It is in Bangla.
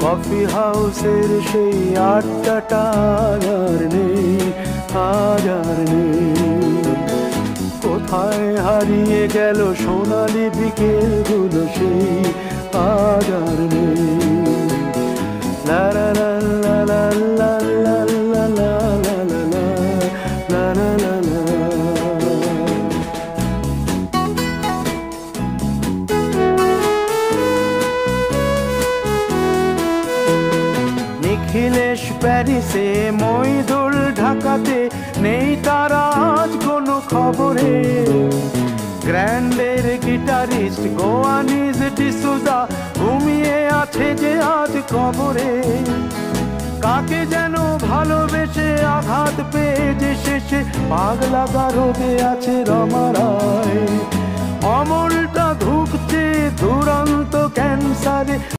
কফি হাউসের সেই আড্ডাটা আর নেই, আজ আর নেই। কোথায় হারিয়ে গেল সোনালি বিকেলগুলো সেই, আজ আর নেই। লা লা লা লা লা লা লা লা লা লা লা লা লা লা। নিখিলেশ প্যারিসে, মইদুল ঢাকাতে, নেই তারা আজ কোনো খবরে। গ্র্যান্ডের গিটারিস্ট গোয়ানিজ ডিসুজা ঘুমিয়ে আছে যে আজ কবরে। কাকে যেন ভালোবেসে আঘাত পেয়ে যে শেষে পাগলা গারদে আছে রমা রায়। অমলটা ধুকছে দুরন্ত ক্যান্সারে।